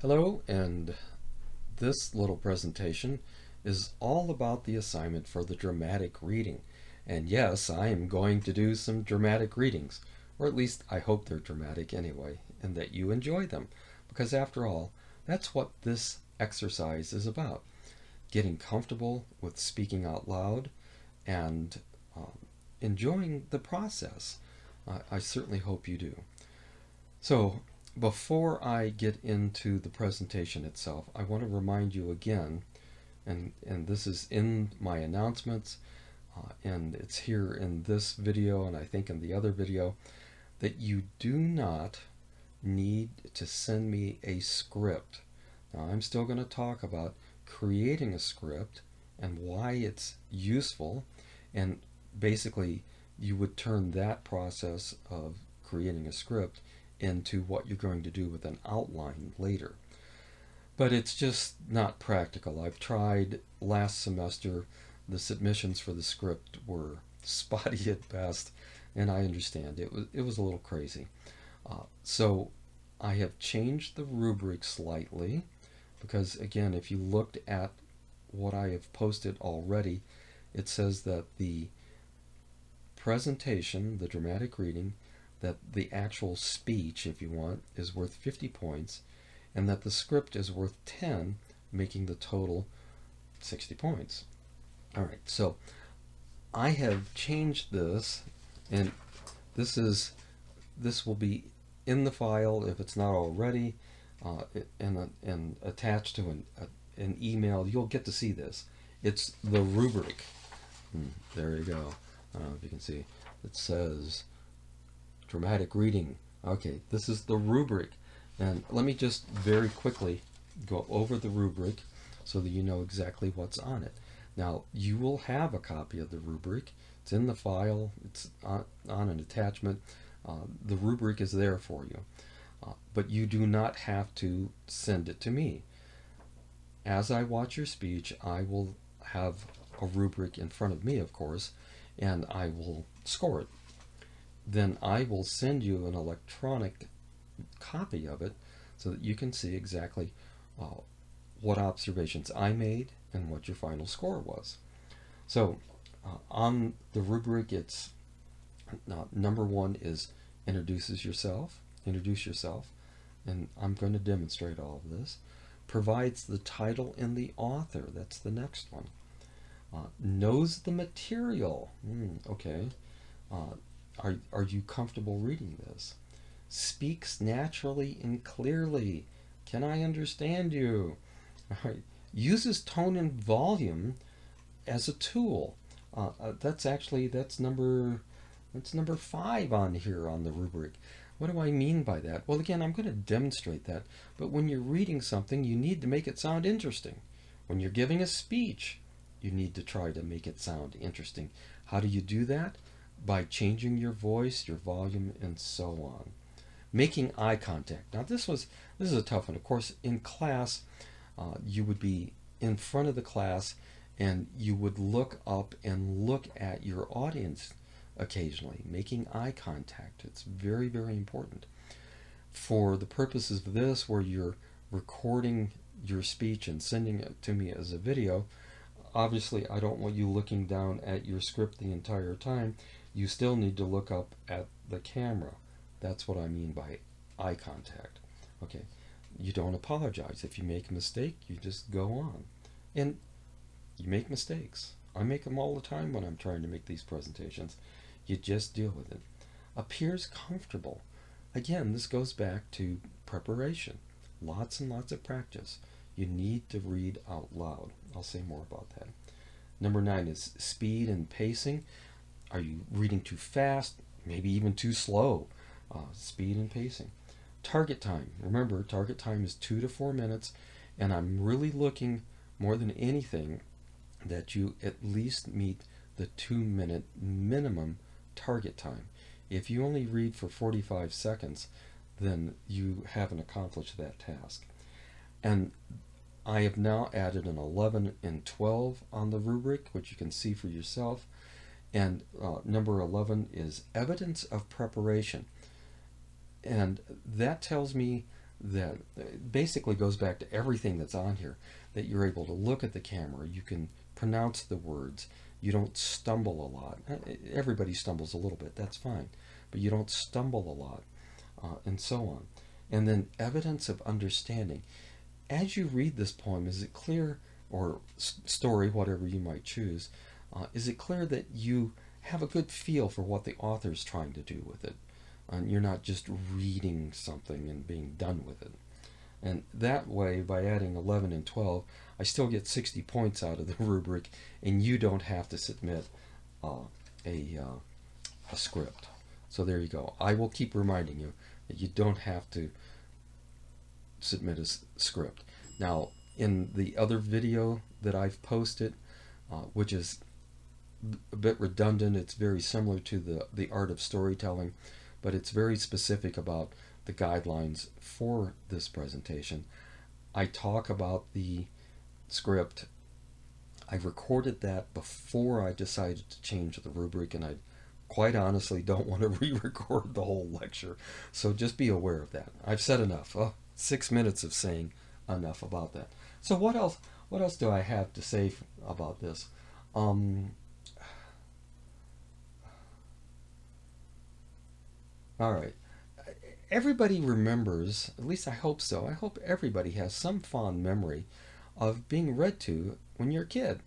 Hello, and this little presentation is all about the assignment for the dramatic reading. And yes, I am going to do some dramatic readings, or at least I hope they're dramatic anyway, and that you enjoy them. Because after all, that's what this exercise is about, getting comfortable with speaking out loud and um, enjoying the process. I certainly hope you do. So, before I get into the presentation itself, I want to remind you again, and this is in my announcements, and it's here in this video, and I think in the other video, that you do not need to send me a script. Now, I'm still going to talk about creating a script and why it's useful, and basically, you would turn that process of creating a script into what you're going to do with an outline later. But it's just not practical. I've tried last semester, the submissions for the script were spotty at best, and I understand it was a little crazy. So I have changed the rubric slightly because, again, if you looked at what I have posted already, it says that the presentation, the dramatic reading, that the actual speech, if you want, is worth 50 points, and that the script is worth 10, making the total 60 points. All right, so I have changed this, and this will be in the file if it's not already, and attached to an email. You'll get to see this. It's the rubric. There you go. I don't know if you can see. It says dramatic reading. Okay, this is the rubric. And let me just very quickly go over the rubric so that you know exactly what's on it. Now, you will have a copy of the rubric. It's in the file. It's on an attachment. The rubric is there for you. But you do not have to send it to me. As I watch your speech, I will have a rubric in front of me, of course, and I will score it. Then I will send you an electronic copy of it so that you can see exactly what observations I made and what your final score was. So on the rubric, it's number one is introduce yourself, and I'm going to demonstrate all of this. Provides the title and the author, that's the next one. Knows the material, okay. Are you comfortable reading this? Speaks naturally and clearly. Can I understand you? All right. Uses tone and volume as a tool. That's number 5 on here on the rubric. What do I mean by that? Well, again, I'm going to demonstrate that. But when you're reading something, you need to make it sound interesting. When you're giving a speech, you need to try to make it sound interesting. How do you do that? By changing your voice, your volume, and so on. Making eye contact. Now this is a tough one. Of course, in class, you would be in front of the class, and you would look up and look at your audience occasionally. Making eye contact. It's very, very important. For the purposes of this, where you're recording your speech and sending it to me as a video, obviously I don't want you looking down at your script the entire time. You still need to look up at the camera. That's what I mean by eye contact. Okay, you don't apologize. If you make a mistake, you just go on. And you make mistakes. I make them all the time when I'm trying to make these presentations. You just deal with it. Appears comfortable. Again, this goes back to preparation. Lots and lots of practice. You need to read out loud. I'll say more about that. Number 9 is speed and pacing. Are you reading too fast? Maybe even too slow? Speed and pacing. Target time. Remember, target time is 2 to 4 minutes, and I'm really looking more than anything that you at least meet the 2-minute minimum target time. If you only read for 45 seconds, then you haven't accomplished that task. And I have now added an 11 and 12 on the rubric, which you can see for yourself. And number 11 is evidence of preparation. And that tells me that basically goes back to everything that's on here, that you're able to look at the camera, you can pronounce the words, you don't stumble a lot. Everybody stumbles a little bit, that's fine, but you don't stumble a lot, and so on. And then evidence of understanding. As you read this poem, is it clear, or story, whatever you might choose, is it clear that you have a good feel for what the author's trying to do with it? And you're not just reading something and being done with it. And that way, by adding 11 and 12, I still get 60 points out of the rubric, and you don't have to submit uh, a, a script. So there you go. I will keep reminding you that you don't have to submit a script. Now, in the other video that I've posted, which is a bit redundant, it's very similar to the art of storytelling, but it's very specific about the guidelines for this presentation. I talk about the script. I recorded that before I decided to change the rubric, and I quite honestly don't want to re-record the whole lecture. So just be aware of that. I've said enough. 6 minutes of saying enough about that. So what else? What else do I have to say about this? All right. Everybody remembers, at least I hope so. I hope everybody has some fond memory of being read to when you're a kid.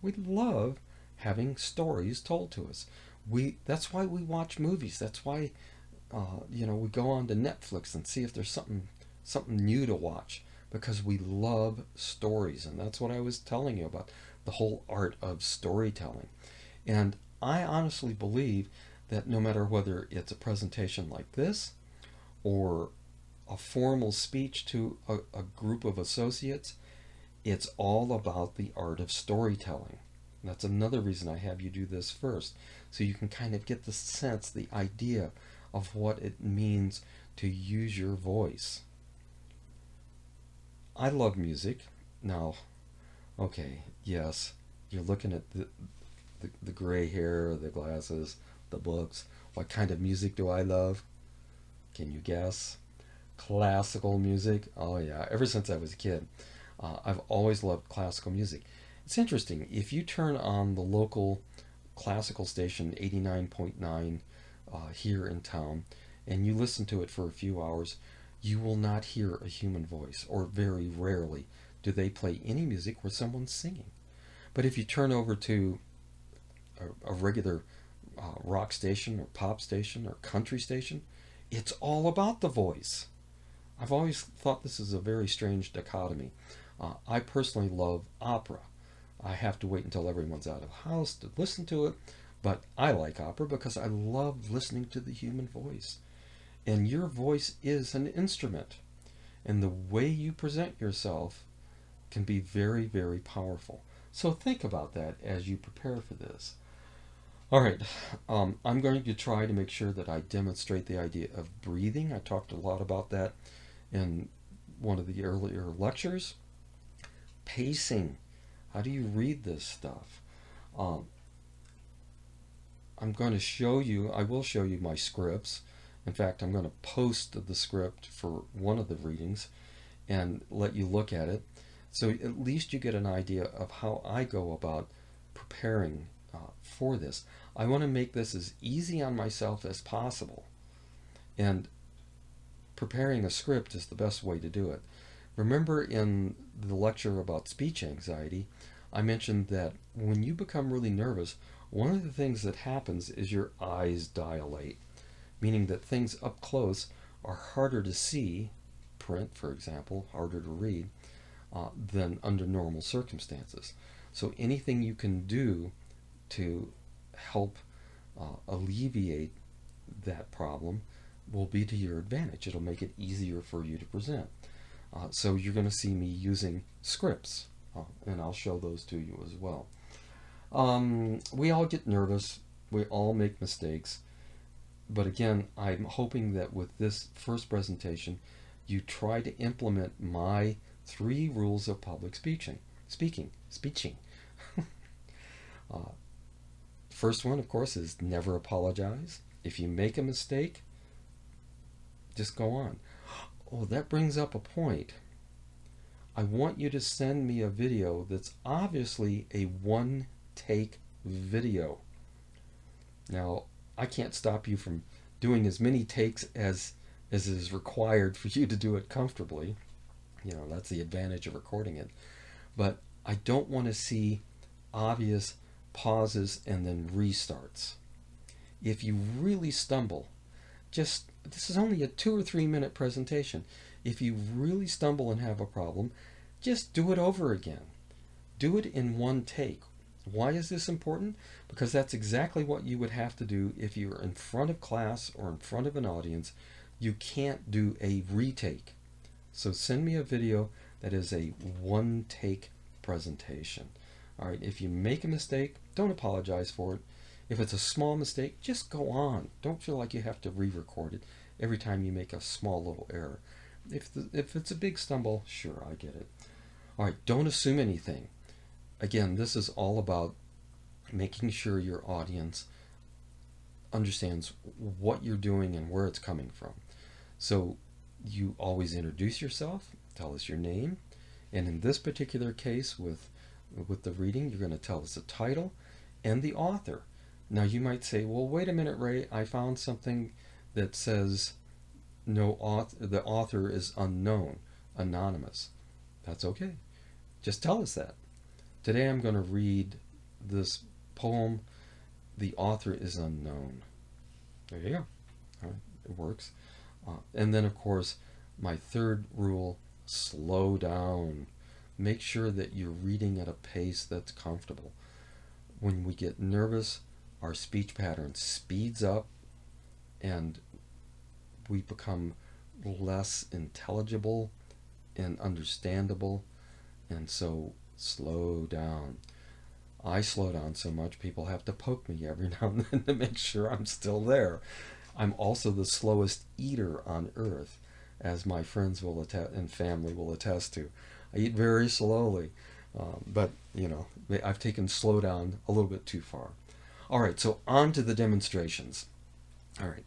We love having stories told to us. That's why we watch movies. That's why we go on to Netflix and see if there's something new to watch, because we love stories, and that's what I was telling you about, the whole art of storytelling. And I honestly believe that no matter whether it's a presentation like this or a formal speech to a group of associates, it's all about the art of storytelling. That's another reason I have you do this first, so you can kind of get the sense, the idea of what it means to use your voice. I love music. Now, okay, yes, you're looking at the gray hair, the glasses, the books. What kind of music do I love? Can you guess? Classical music. Oh yeah, ever since I was a kid, I've always loved classical music. It's interesting. If you turn on the local classical station 89.9 here in town, and you listen to it for a few hours, you will not hear a human voice, or very rarely do they play any music where someone's singing. But if you turn over to a regular rock station or pop station or country station, it's all about the voice. I've always thought this is a very strange dichotomy. I personally love opera. I have to wait until everyone's out of the house to listen to it, but I like opera because I love listening to the human voice. And your voice is an instrument, and the way you present yourself can be very, very powerful. So think about that as you prepare for this. All right, I'm going to try to make sure that I demonstrate the idea of breathing. I talked a lot about that in one of the earlier lectures. Pacing. How do you read this stuff? Um, I'm going to show you, I will show you my scripts. In fact, I'm going to post the script for one of the readings and let you look at it. So at least you get an idea of how I go about preparing for this. I want to make this as easy on myself as possible. And preparing a script is the best way to do it. Remember in the lecture about speech anxiety, I mentioned that when you become really nervous, one of the things that happens is your eyes dilate, meaning that things up close are harder to see, print for example, harder to read, than under normal circumstances. So anything you can do to help alleviate that problem will be to your advantage. It'll make it easier for you to present. So you're going to see me using scripts, and I'll show those to you as well. We all get nervous. We all make mistakes. But again, I'm hoping that with this first presentation, you try to implement my 3 rules of public speaking. First one, of course, is never apologize. If you make a mistake, just go on. Oh, that brings up a point. I want you to send me a video that's obviously a one take video. Now, I can't stop you from doing as many takes as is required for you to do it comfortably. You know, that's the advantage of recording it. But I don't want to see obvious pauses and then restarts. If you really stumble, just this is only a 2 or 3 minute presentation. If you really stumble and have a problem, just do it over again. Do it in one take. Why is this important? Because that's exactly what you would have to do if you were in front of class or in front of an audience. You can't do a retake. So send me a video that is a one take presentation. All right, if you make a mistake, don't apologize for it. If it's a small mistake, just go on. Don't feel like you have to re-record it every time you make a small little error. If it's a big stumble, sure, I get it. All right, don't assume anything. Again, this is all about making sure your audience understands what you're doing and where it's coming from. So you always introduce yourself, tell us your name, and in this particular case with the reading, you're going to tell us the title and the author. Now you might say, well, wait a minute, Ray, I found something that says no author, the author is unknown, anonymous. That's okay. Just tell us that. Today I'm going to read this poem, The Author is Unknown. There you go. All right, it works. And then, of course, my third rule, slow down. Make sure that you're reading at a pace that's comfortable. When we get nervous, our speech pattern speeds up and we become less intelligible and understandable. And so, slow down. I slow down so much people have to poke me every now and then to make sure I'm still there. I'm also the slowest eater on earth, as my friends will attest and family will attest to. I eat very slowly, but you know, I've taken slow down a little bit too far. All right, so on to the demonstrations. All right,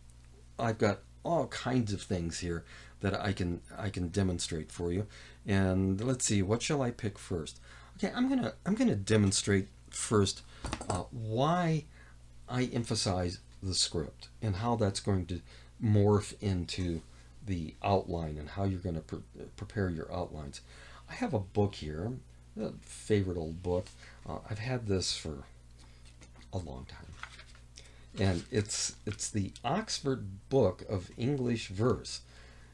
I've got all kinds of things here that I can demonstrate for you, and let's see, what shall I pick first? Okay, I'm gonna demonstrate first why I emphasize the script and how that's going to morph into the outline and how you're going to prepare your outlines. I have a book here, a favorite old book. I've had this for a long time, and it's the Oxford Book of English Verse,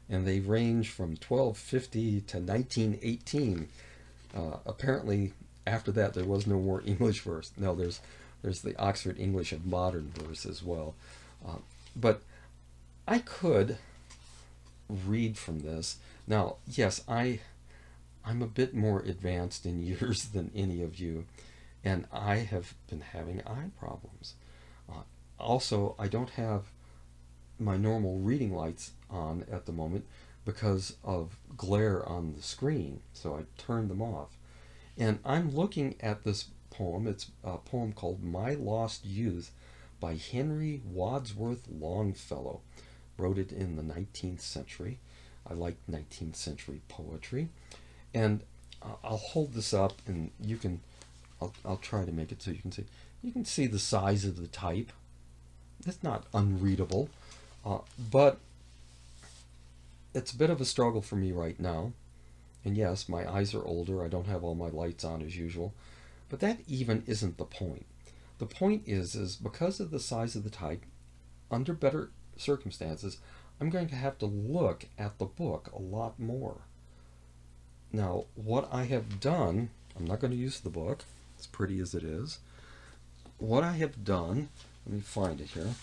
and they range from 1250 to 1918. Apparently, after that, there was no more English verse. No, there's the Oxford English of Modern Verse as well. But I could read from this. Now, yes, I'm a bit more advanced in years than any of you, and I have been having eye problems. Also, I don't have my normal reading lights on at the moment because of glare on the screen, so I turned them off. And I'm looking at this poem. It's a poem called My Lost Youth by Henry Wadsworth Longfellow. Wrote it in the 19th century. I like 19th century poetry. And I'll hold this up and I'll try to make it so you can see. You can see the size of the type. It's not unreadable, but it's a bit of a struggle for me right now. And yes, my eyes are older. I don't have all my lights on as usual. But that even isn't the point. The point is because of the size of the type, under better circumstances, I'm going to have to look at the book a lot more. Now, what I have done, I'm not going to use the book, as pretty as it is. What I have done, let me find it here,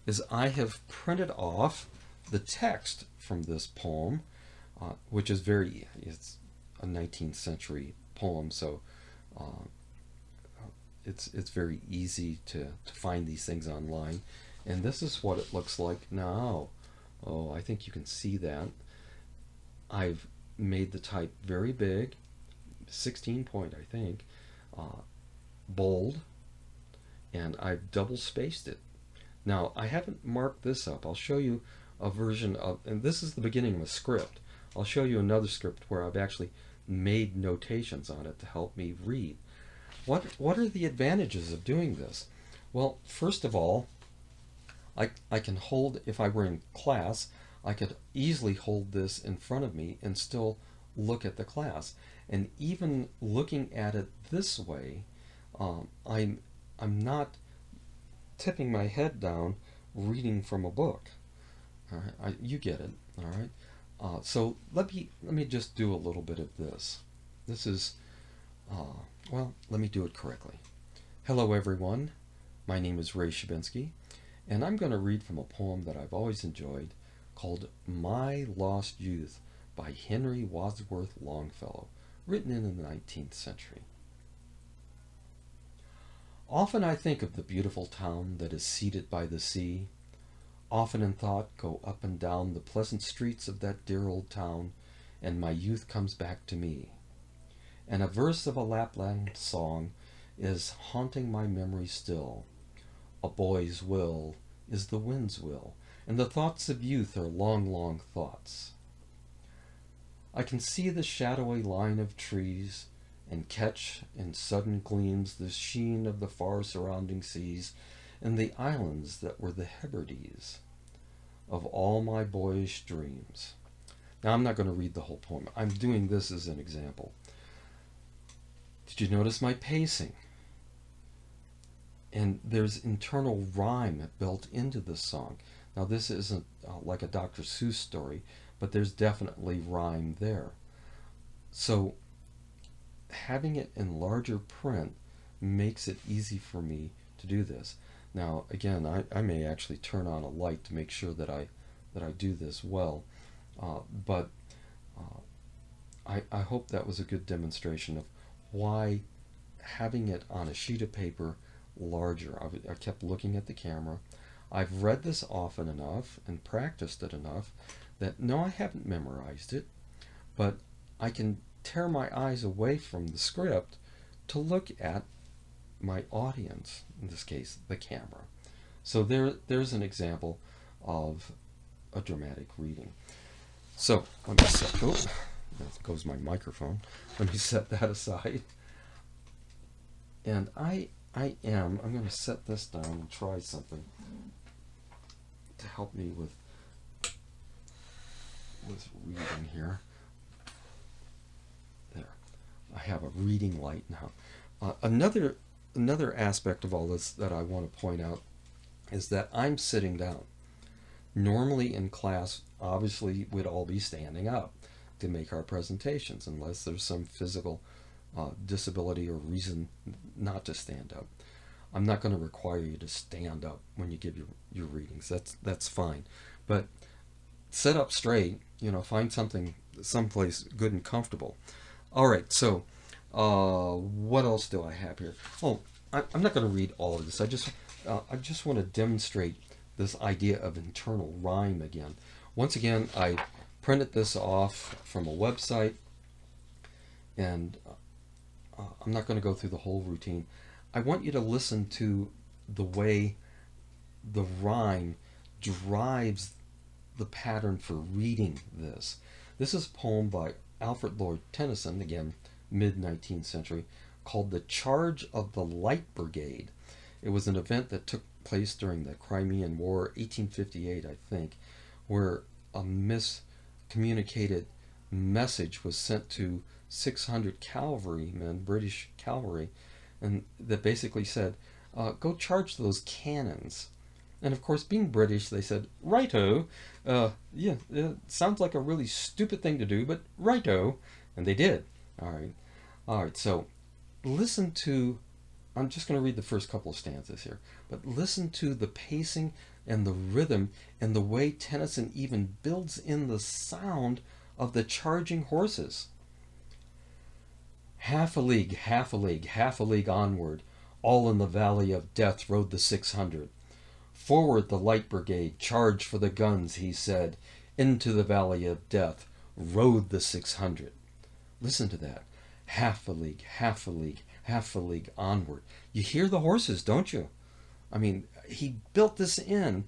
is I have printed off the text from this poem, which is it's a 19th century poem, so it's very easy to find these things online. And this is what it looks like now. Oh, I think you can see that. I've made the type very big, 16 point, I think, bold, and I've double spaced it. Now, I haven't marked this up. I'll show you a version of, and this is the beginning of a script. I'll show you another script where I've actually made notations on it to help me read. What are the advantages of doing this? Well, first of all, I can hold, if I were in class, I could easily hold this in front of me and still look at the class. And even looking at it this way, I'm not tipping my head down reading from a book. All right, you get it. All right. So let me just do a little bit of this. This is well, let me do it correctly. Hello, everyone. My name is Ray Shabinsky, and I'm going to read from a poem that I've always enjoyed called My Lost Youth by Henry Wadsworth Longfellow, written in the 19th century. Often I think of the beautiful town that is seated by the sea. Often in thought go up and down the pleasant streets of that dear old town, and my youth comes back to me. And a verse of a Lapland song is haunting my memory still. A boy's will is the wind's will, and the thoughts of youth are long, long thoughts. I can see the shadowy line of trees, and catch in sudden gleams the sheen of the far surrounding seas, and the islands that were the Hebrides of all my boyish dreams. Now, I'm not going to read the whole poem. I'm doing this as an example. Did you notice my pacing? And there's internal rhyme built into this song. Now, this isn't like a Dr. Seuss story, but there's definitely rhyme there. So, having it in larger print makes it easy for me to do this. Now, again, I may actually turn on a light to make sure that I do this well, but I hope that was a good demonstration of why having it on a sheet of paper larger. I kept looking at the camera. I've read this often enough and practiced it enough that no, I haven't memorized it, but I can tear my eyes away from the script to look at my audience, in this case, the camera. So there's an example of a dramatic reading. So let me set, there goes my microphone. Let me set that aside. And I'm going to set this down and try something to help me with reading here. There. I have a reading light now. Another aspect of all this that I want to point out is that I'm sitting down. Normally in class, obviously, we'd all be standing up to make our presentations, unless there's some physical disability or reason not to stand up. I'm not going to require you to stand up when you give your readings. That's fine. But sit up straight, find someplace good and comfortable. All right, so what else do I have here? Oh, I'm not going to read all of this. I just want to demonstrate this idea of internal rhyme again. Once again, I printed this off from a website, and I'm not going to go through the whole routine. I want you to listen to the way the rhyme drives the pattern for reading this. This is a poem by Alfred Lord Tennyson, again, mid-19th century, called The Charge of the Light Brigade. It was an event that took place during the Crimean War, 1858, I think, where a miscommunicated message was sent to 600 cavalrymen, British cavalry, and that basically said, go charge those cannons. And of course, being British, they said, righto, yeah, it sounds like a really stupid thing to do, but righto, and they did. All right, so listen to, I'm just going to read the first couple of stanzas here, but listen to the pacing and the rhythm and the way Tennyson even builds in the sound of the charging horses. Half a league, half a league, half a league onward, all in the valley of death rode the 600. Forward the light brigade, charge for the guns, he said. Into the valley of death rode the 600. Listen to that. Half a league, half a league, half a league onward. You hear the horses, don't you? I mean, he built this in,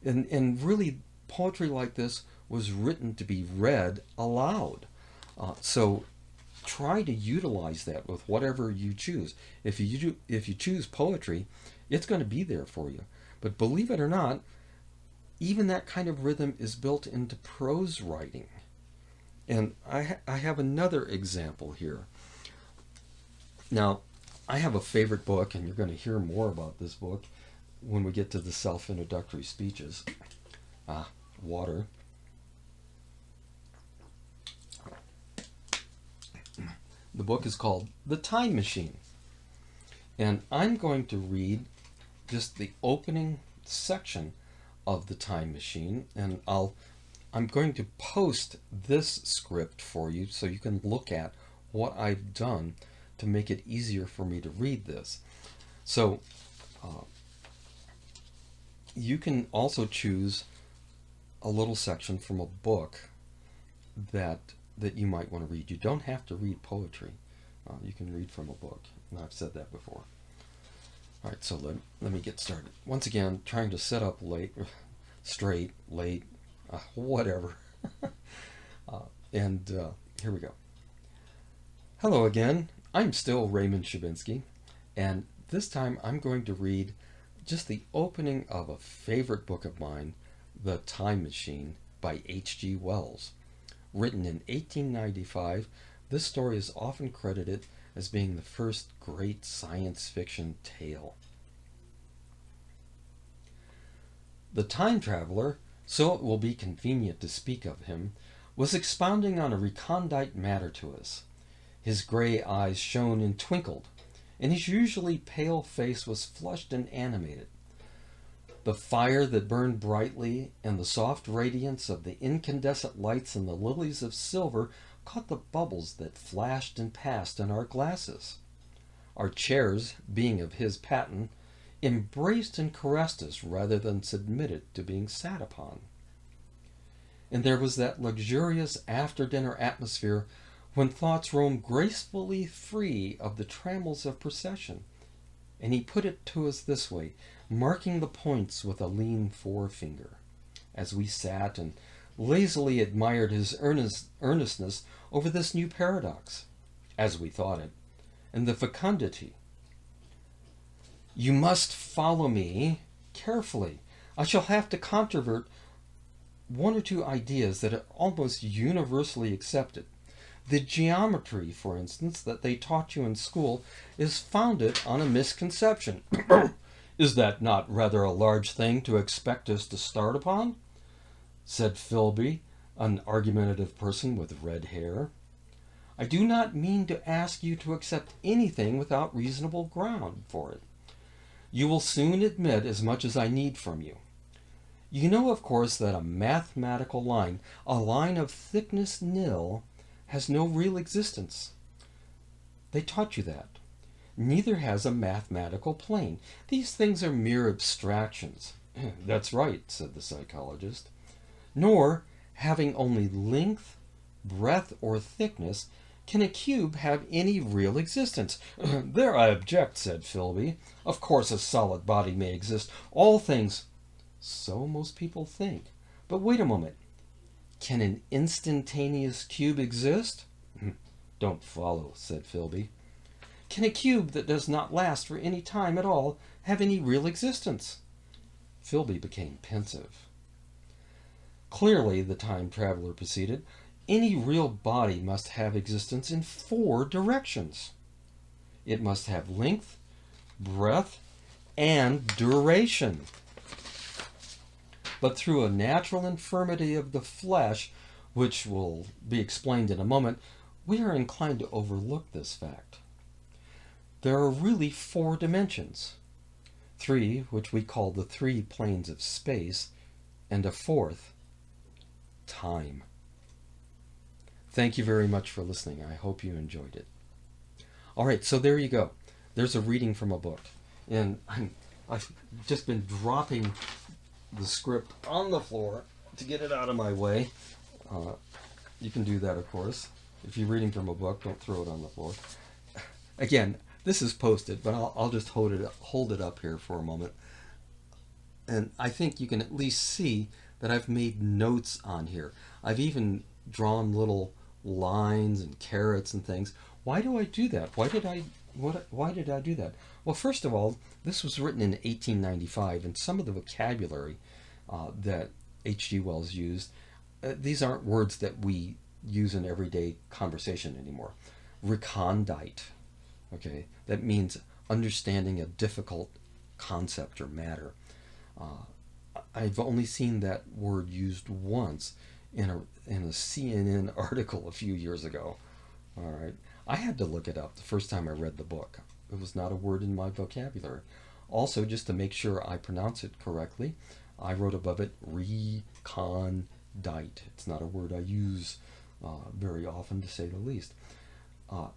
and really poetry like this was written to be read aloud. So try to utilize that with whatever you choose. If you choose poetry, it's going to be there for you. But believe it or not, even that kind of rhythm is built into prose writing. And I have another example here. Now, I have a favorite book, and you're going to hear more about this book when we get to the self-introductory speeches. Water. The book is called The Time Machine. And I'm going to read just the opening section of The Time Machine, and I'm going to post this script for you so you can look at what I've done to make it easier for me to read this. So you can also choose a little section from a book that you might want to read. You don't have to read poetry. You can read from a book, and I've said that before. All right, so let me get started. Once again, trying to set up straight, late, whatever. And here we go. Hello again. I'm still Raymond Shabinsky, and this time I'm going to read just the opening of a favorite book of mine, The Time Machine by H.G. Wells. Written in 1895, this story is often credited as being the first great science fiction tale. The time traveler, so it will be convenient to speak of him, was expounding on a recondite matter to us. His gray eyes shone and twinkled, and his usually pale face was flushed and animated. The fire that burned brightly and the soft radiance of the incandescent lights in the lilies of silver caught the bubbles that flashed and passed in our glasses. Our chairs, being of his pattern, embraced and caressed us rather than submitted to being sat upon. And there was that luxurious after-dinner atmosphere when thoughts roam gracefully free of the trammels of procession. And he put it to us this way, marking the points with a lean forefinger, as we sat and lazily admired his earnestness over this new paradox, as we thought it, and the fecundity. You must follow me carefully. I shall have to controvert one or two ideas that are almost universally accepted. The geometry, for instance, that they taught you in school is founded on a misconception. Is that not rather a large thing to expect us to start upon? Said Philby, an argumentative person with red hair. I do not mean to ask you to accept anything without reasonable ground for it. You will soon admit as much as I need from you. You know, of course, that a mathematical line, a line of thickness nil, has no real existence. They taught you that. Neither has a mathematical plane. These things are mere abstractions. That's right, said the psychologist. Nor, having only length, breadth, or thickness, can a cube have any real existence. There I object, said Philby. Of course a solid body may exist. All things... So most people think. But wait a moment. Can an instantaneous cube exist? Don't follow, said Philby. Can a cube that does not last for any time at all have any real existence? Philby became pensive. Clearly, the time traveler proceeded, any real body must have existence in 4 directions. It must have length, breadth, and duration. But through a natural infirmity of the flesh, which will be explained in a moment, we are inclined to overlook this fact. There are really 4 dimensions. 3, which we call the 3 planes of space, and a 4th, time. Thank you very much for listening. I hope you enjoyed it. All right, so there you go. There's a reading from a book. And I've just been dropping the script on the floor to get it out of my way. You can do that, of course. If you're reading from a book, don't throw it on the floor. Again, this is posted, but I'll just hold it up here for a moment. And I think you can at least see that I've made notes on here. I've even drawn little lines and carrots and things. Why do I do that? Why did I do that? Well, first of all, this was written in 1895, and some of the vocabulary that H.G. Wells used, these aren't words that we use in everyday conversation anymore. Recondite, okay, that means understanding a difficult concept or matter. I've only seen that word used once in a CNN article a few years ago. All right, I had to look it up the first time I read the book. It was not a word in my vocabulary. Also, just to make sure I pronounce it correctly, I wrote above it recondite. It's not a word I use very often, to say the least. Uh,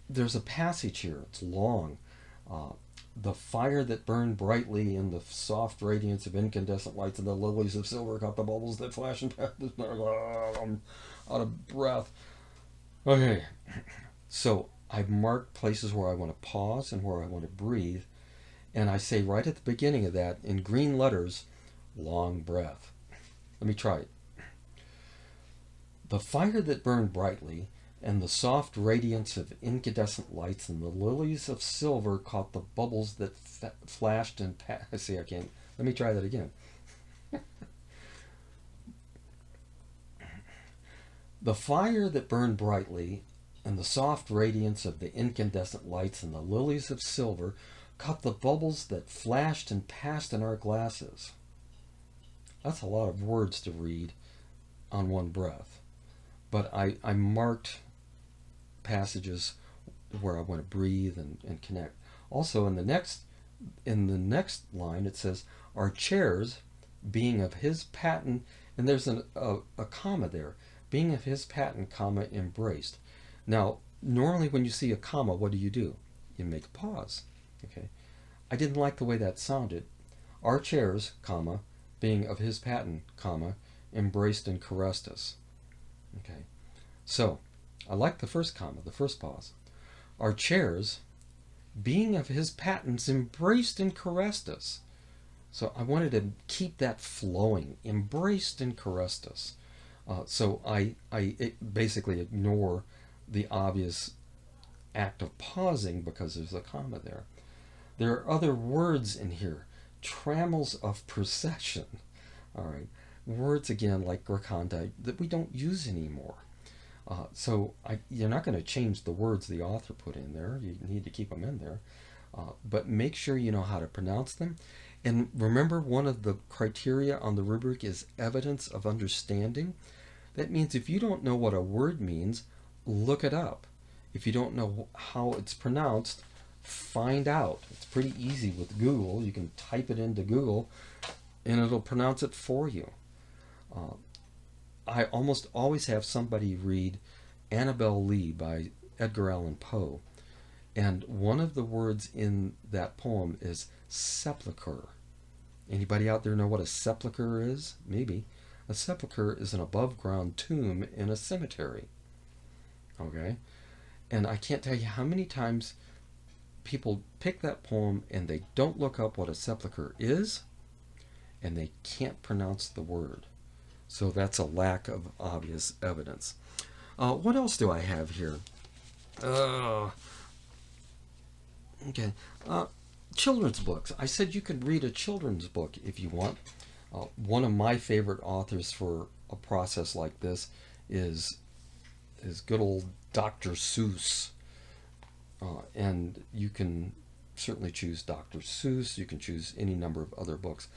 there's a passage here. It's long. Uh, the fire that burned brightly in the soft radiance of incandescent lights and the lilies of silver caught the bubbles that flash and pass. I'm out of breath. Okay, so I've marked places where I want to pause and where I want to breathe, and I say right at the beginning of that in green letters, long breath. Let me try it. The fire that burned brightly and the soft radiance of incandescent lights and the lilies of silver caught the bubbles that flashed and passed. See, I can't. Let me try that again. The fire that burned brightly and the soft radiance of the incandescent lights and the lilies of silver caught the bubbles that flashed and passed in our glasses. That's a lot of words to read on one breath. But I marked passages where I want to breathe and connect. Also, in the next line, it says, "Our chairs, being of his patent," and there's a comma there, "being of his patent, comma, embraced." Now, normally when you see a comma, what do? You make a pause. Okay, I didn't like the way that sounded. Our chairs, comma, being of his patent, comma, embraced and caressed us. Okay, so I like the first comma, the first pause. Our chairs, being of his patents, embraced and caressed us. So I wanted to keep that flowing, embraced and caressed us. So I basically ignore the obvious act of pausing because there's a comma there. There are other words in here. Trammels of procession. All right. Words again like recondite that we don't use anymore. You're not going to change the words the author put in there. You need to keep them in there. But make sure you know how to pronounce them. And remember, one of the criteria on the rubric is evidence of understanding. That means if you don't know what a word means, look it up. If you don't know how it's pronounced, find out. It's pretty easy with Google. You can type it into Google and it'll pronounce it for you. I almost always have somebody read Annabel Lee by Edgar Allan Poe. And one of the words in that poem is sepulcher. Anybody out there know what a sepulcher is? Maybe. A sepulcher is an above-ground tomb in a cemetery. Okay? And I can't tell you how many times people pick that poem and they don't look up what a sepulcher is, and they can't pronounce the word. So that's a lack of obvious evidence. What else do I have here? Okay. Children's books. I said you could read a children's book if you want. One of my favorite authors for a process like this is good old Dr. Seuss. And you can certainly choose Dr. Seuss. You can choose any number of other books.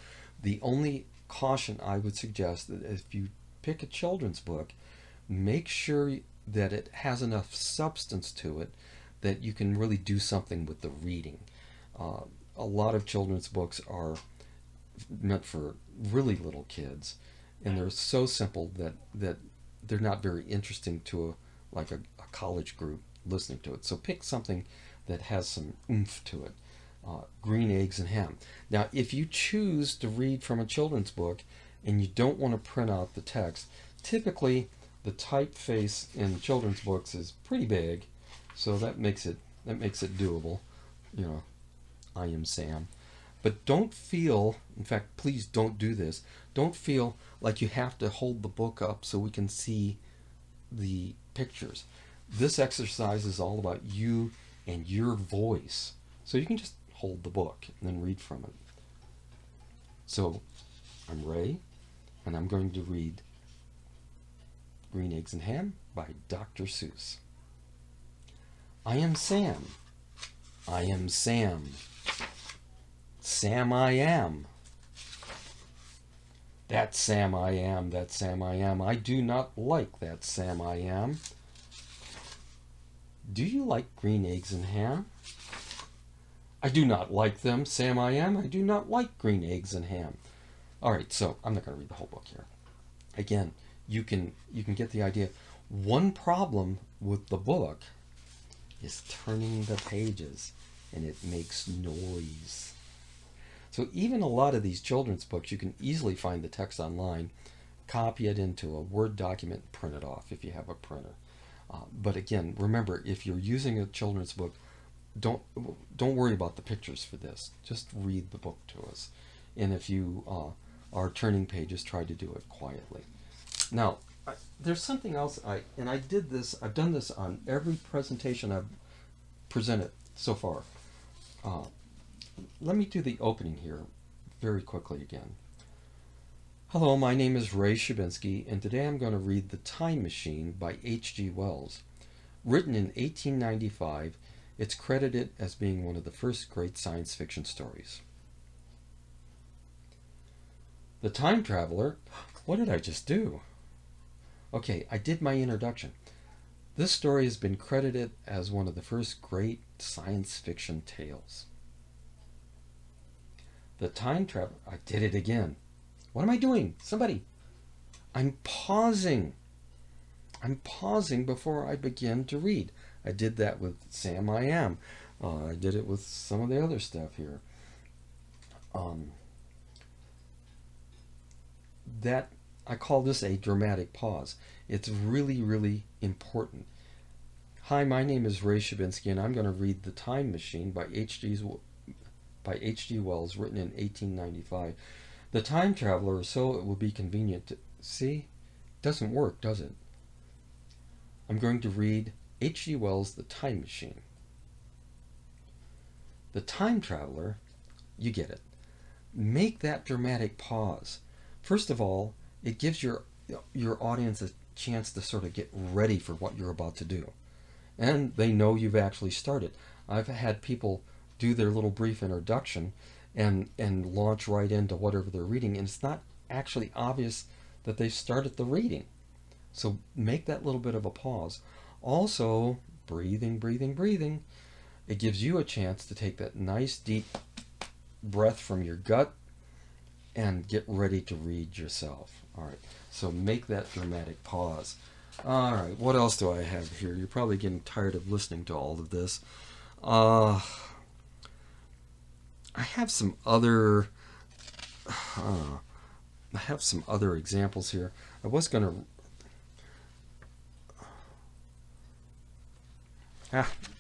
The only caution I would suggest that if you pick a children's book, make sure that it has enough substance to it that you can really do something with the reading. A lot of children's books are meant for really little kids, and they're so simple that they're not very interesting to a college group listening to it. So pick something that has some oomph to it. Green Eggs and Ham. Now, if you choose to read from a children's book and you don't want to print out the text, typically the typeface in children's books is pretty big, so that makes it doable. You know, I am Sam. But don't feel, in fact, please don't do this. Don't feel, like you have to hold the book up so we can see the pictures. This exercise is all about you and your voice. So you can just hold the book and then read from it. So I'm Ray, and I'm going to read Green Eggs and Ham by Dr. Seuss. I am Sam. I am Sam. Sam I am. That Sam I am, that Sam I am. I do not like that Sam I am. Do you like green eggs and ham? I do not like them, Sam I am. I do not like green eggs and ham. All right, so I'm not going to read the whole book here. Again, you can get the idea. One problem with the book is turning the pages, and it makes noise. So even a lot of these children's books, you can easily find the text online, copy it into a Word document, print it off if you have a printer. But again, remember, if you're using a children's book, don't worry about the pictures for this. Just read the book to us. And if you are turning pages, try to do it quietly. Now, there's something else I've done this on every presentation I've presented so far. Let me do the opening here very quickly again. Hello, my name is Ray Shabinsky, and today I'm going to read The Time Machine by H.G. Wells. Written in 1895, it's credited as being one of the first great science fiction stories. The Time Traveler. What did I just do? Okay, I did my introduction. This story has been credited as one of the first great science fiction tales. The Time Traveler. I did it again. What am I doing? Somebody. I'm pausing. I'm pausing before I begin to read. I did that with Sam I Am. I did it with some of the other stuff here. I call this a dramatic pause. It's really, really important. Hi, my name is Ray Shabinsky, and I'm going to read The Time Machine by H.G. Wells, written in 1895. The Time Traveler, so it will be convenient to... See? Doesn't work, does it? I'm going to read H.G. Wells' The Time Machine. The Time Traveler, you get it. Make that dramatic pause. First of all, it gives your audience a chance to sort of get ready for what you're about to do. And they know you've actually started. I've had people do their little brief introduction and launch right into whatever they're reading, and it's not actually obvious that they've started the reading. So make that little bit of a pause. Also, breathing. It gives you a chance to take that nice deep breath from your gut and get ready to read yourself. All right, so make that dramatic pause. All right, what else do I have here? You're probably getting tired of listening to all of this. I have some other examples here. I was going to...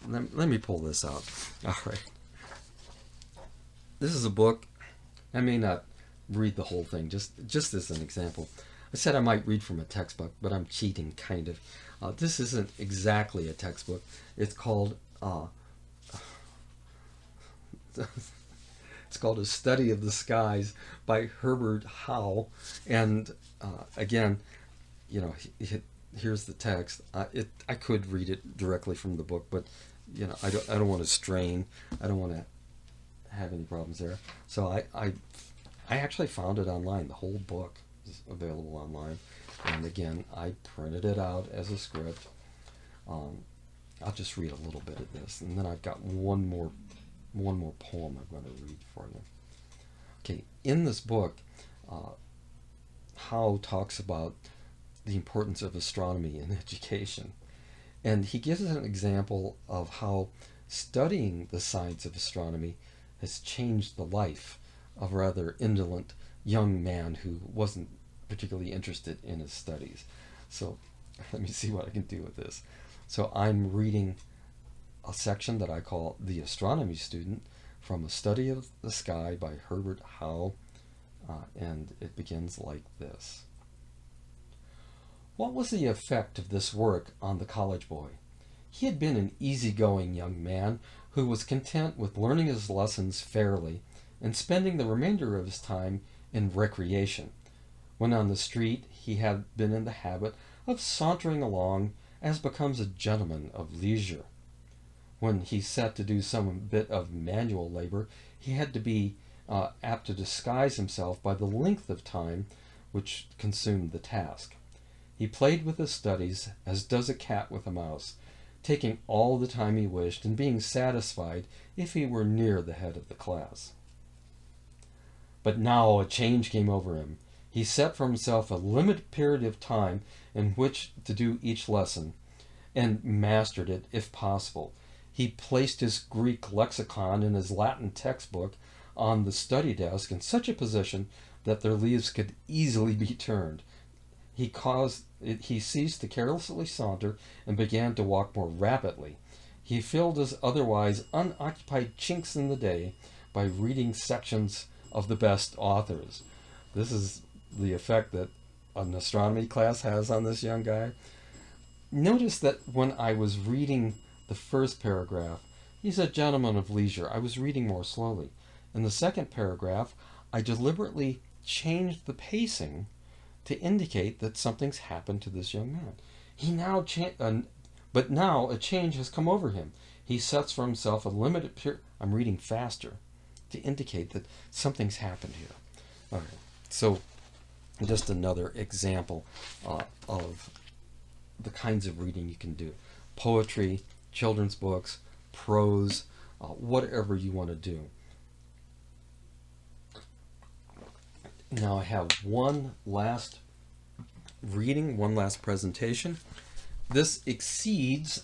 let me pull this out. All right. This is a book. I may not read the whole thing, just as an example. I said I might read from a textbook, but I'm cheating, kind of. This isn't exactly a textbook. It's called it's called A Study of the Skies by Herbert Howe. And again, here's the text. I could read it directly from the book, but I don't want to strain. I don't want to have any problems there. So I actually found it online. The whole book is available online. And again, I printed it out as a script. I'll just read a little bit of this, and then I've got one more poem I'm going to read for you. Okay, in this book, Howe talks about the importance of astronomy in education. And he gives us an example of how studying the science of astronomy has changed the life of a rather indolent young man who wasn't particularly interested in his studies. So let me see what I can do with this. So I'm reading a section that I call The Astronomy Student from A Study of the Sky by Herbert Howe, and it begins like this. What was the effect of this work on the college boy? He had been an easygoing young man who was content with learning his lessons fairly and spending the remainder of his time in recreation. When on the street, he had been in the habit of sauntering along as becomes a gentleman of leisure. When he set to do some bit of manual labor, he had to be apt to disguise himself by the length of time which consumed the task. He played with his studies as does a cat with a mouse, taking all the time he wished and being satisfied if he were near the head of the class. But now a change came over him. He set for himself a limited period of time in which to do each lesson, and mastered it if possible. He placed his Greek lexicon and his Latin textbook on the study desk in such a position that their leaves could easily be turned. He ceased to carelessly saunter and began to walk more rapidly. He filled his otherwise unoccupied chinks in the day by reading sections of the best authors. This is the effect that an astronomy class has on this young guy. Notice that when I was reading the first paragraph, he's a gentleman of leisure. I was reading more slowly. In the second paragraph, I deliberately changed the pacing to indicate that something's happened to this young man. But now a change has come over him. He sets for himself a limited period. I'm reading faster to indicate that something's happened here. All right. So, just another example of the kinds of reading you can do: poetry, children's books, prose, whatever you want to do. Now I have one last reading, one last presentation. This exceeds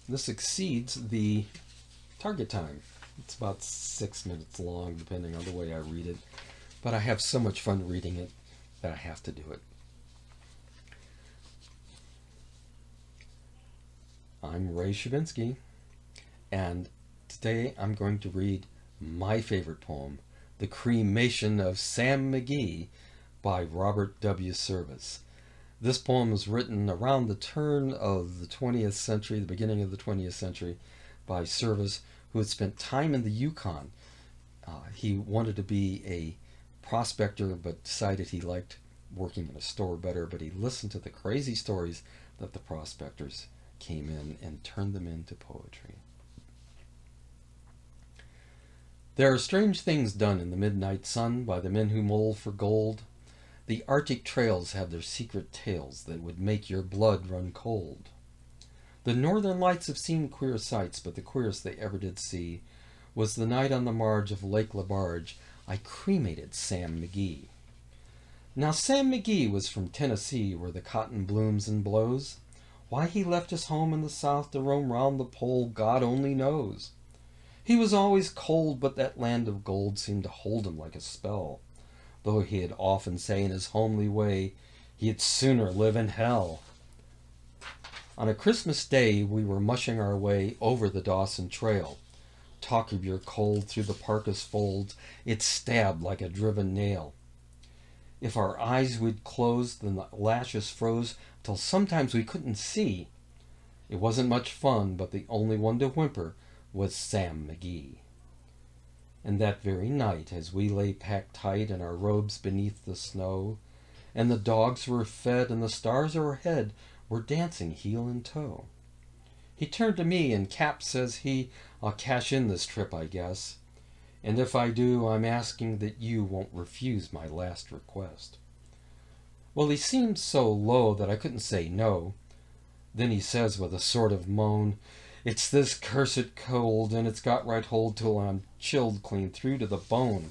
the target time. It's about 6 minutes long, depending on the way I read it. But I have so much fun reading it that I have to do it. I'm Ray Shavinsky, and today I'm going to read my favorite poem, The Cremation of Sam McGee by Robert W. Service. This poem was written around the turn of the 20th century, the beginning of the 20th century, by Service, who had spent time in the Yukon. He wanted to be a prospector, but decided he liked working in a store better, but he listened to the crazy stories that the prospectors came in and turned them into poetry. There are strange things done in the midnight sun by the men who mole for gold. The Arctic trails have their secret tales that would make your blood run cold. The northern lights have seen queer sights, but the queerest they ever did see was the night on the marge of Lake Lebarge I cremated Sam McGee. Now Sam McGee was from Tennessee, where the cotton blooms and blows. Why he left his home in the south to roam round the pole, God only knows. He was always cold, but that land of gold seemed to hold him like a spell, though he had often say in his homely way, he'd sooner live in hell. On a Christmas day, we were mushing our way over the Dawson Trail. Talk of your cold through the parka's folds, it stabbed like a driven nail. If our eyes we'd closed, then the lashes froze till sometimes we couldn't see. It wasn't much fun, but the only one to whimper was Sam McGee. And that very night, as we lay packed tight in our robes beneath the snow, and the dogs were fed and the stars overhead were dancing heel and toe, he turned to me and, Cap, says he, I'll cash in this trip, I guess. And if I do, I'm asking that you won't refuse my last request. Well, he seemed so low that I couldn't say no. Then he says with a sort of moan, it's this cursed cold, and it's got right hold till I'm chilled clean through to the bone.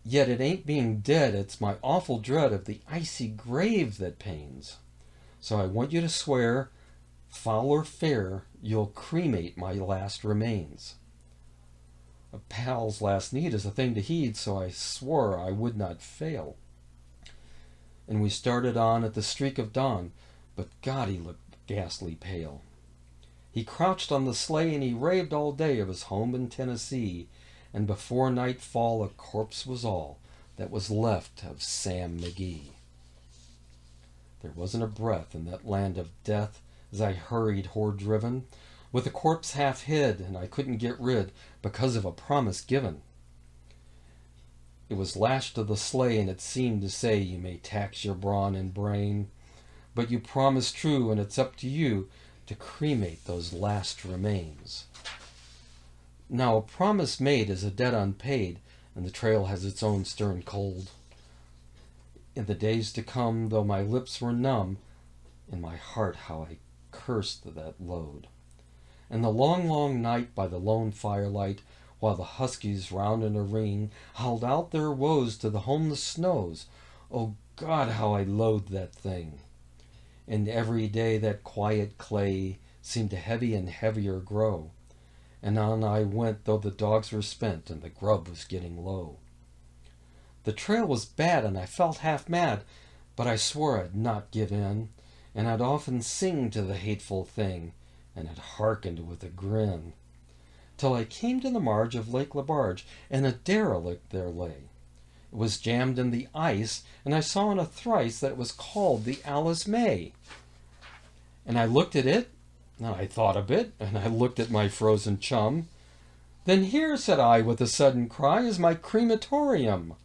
Yet it ain't being dead, it's my awful dread of the icy grave that pains. So I want you to swear, foul or fair, you'll cremate my last remains. A pal's last need is a thing to heed, so I swore I would not fail. And we started on at the streak of dawn, but God, he looked ghastly pale. He crouched on the sleigh and he raved all day of his home in Tennessee, and before nightfall a corpse was all that was left of Sam McGee. There wasn't a breath in that land of death as I hurried horde-driven, with a corpse half hid and I couldn't get rid because of a promise given. It was lashed to the sleigh and it seemed to say, you may tax your brawn and brain, but you promised true and it's up to you to cremate those last remains. Now a promise made is a debt unpaid, and the trail has its own stern cold. In the days to come, though my lips were numb, in my heart how I cursed that load. And the long, long night by the lone firelight, while the huskies round in a ring howled out their woes to the homeless snows, oh God, how I loathed that thing. And every day that quiet clay seemed to heavy and heavier grow, and on I went though the dogs were spent and the grub was getting low. The trail was bad and I felt half mad, but I swore I'd not give in, and I'd often sing to the hateful thing, and it hearkened with a grin, till I came to the marge of Lake Lebarge, and a derelict there lay. It was jammed in the ice, and I saw in a thrice that it was called the Alice May. And I looked at it, and I thought a bit, and I looked at my frozen chum. Then here, said I with a sudden cry, is my crematorium.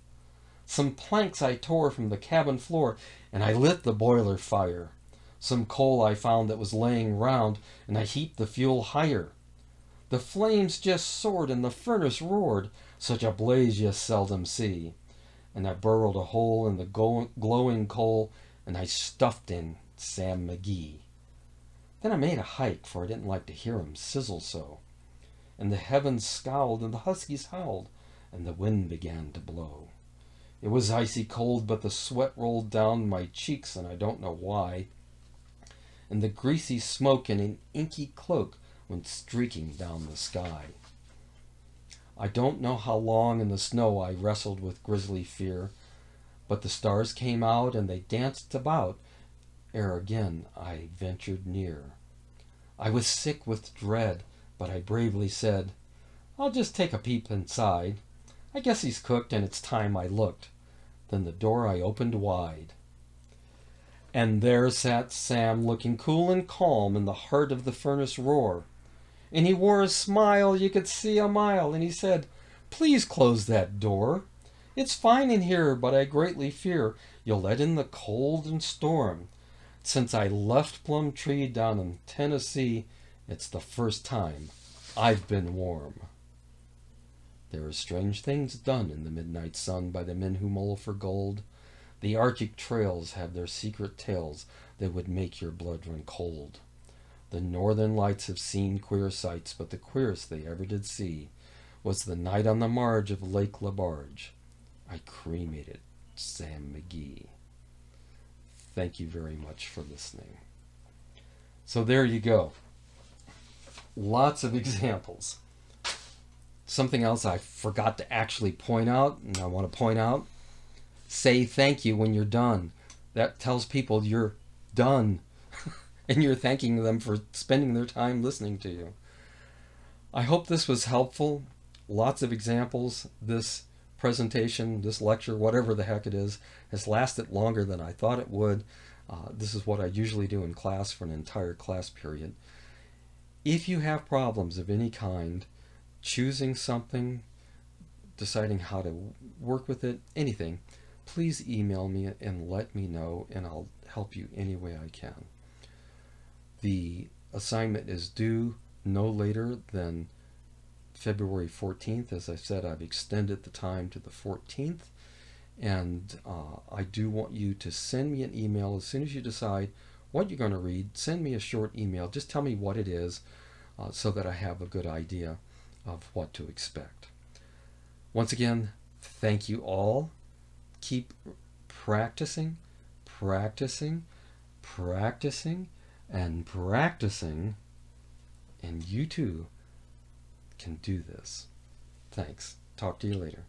Some planks I tore from the cabin floor, and I lit the boiler fire. Some coal I found that was laying round, and I heaped the fuel higher. The flames just soared, and the furnace roared, such a blaze you seldom see. And I burrowed a hole in the glowing coal, and I stuffed in Sam McGee. Then I made a hike, for I didn't like to hear him sizzle so. And the heavens scowled, and the huskies howled, and the wind began to blow. It was icy cold, but the sweat rolled down my cheeks, and I don't know why. And the greasy smoke in an inky cloak went streaking down the sky. I don't know how long in the snow I wrestled with grisly fear, but the stars came out and they danced about ere again I ventured near. I was sick with dread, but I bravely said, I'll just take a peep inside. I guess he's cooked and it's time I looked. Then the door I opened wide. And there sat Sam looking cool and calm in the heart of the furnace roar. And he wore a smile you could see a mile, and he said, please close that door. It's fine in here, but I greatly fear you'll let in the cold and storm. Since I left Plum Tree down in Tennessee, it's the first time I've been warm. There are strange things done in the midnight sun by the men who mull for gold. The Arctic trails have their secret tales that would make your blood run cold. The northern lights have seen queer sights, but the queerest they ever did see was the night on the marge of Lake Lebarge. I cremated Sam McGee. Thank you very much for listening. So there you go. Lots of examples. Something else I forgot to actually point out, and I want to point out, say thank you when you're done. That tells people you're done, and you're thanking them for spending their time listening to you. I hope this was helpful. Lots of examples. This presentation, this lecture, whatever the heck it is, has lasted longer than I thought it would. This is what I usually do in class for an entire class period. If you have problems of any kind, choosing something, deciding how to work with it, anything, please email me and let me know, and I'll help you any way I can. The assignment is due no later than February 14th. As I said, I've extended the time to the 14th, and I do want you to send me an email as soon as you decide what you're going to read. Send me a short email. Just tell me what it is so that I have a good idea of what to expect. Once again, thank you all. Keep practicing, practicing, practicing, and practicing, and you too can do this. Thanks. Talk to you later.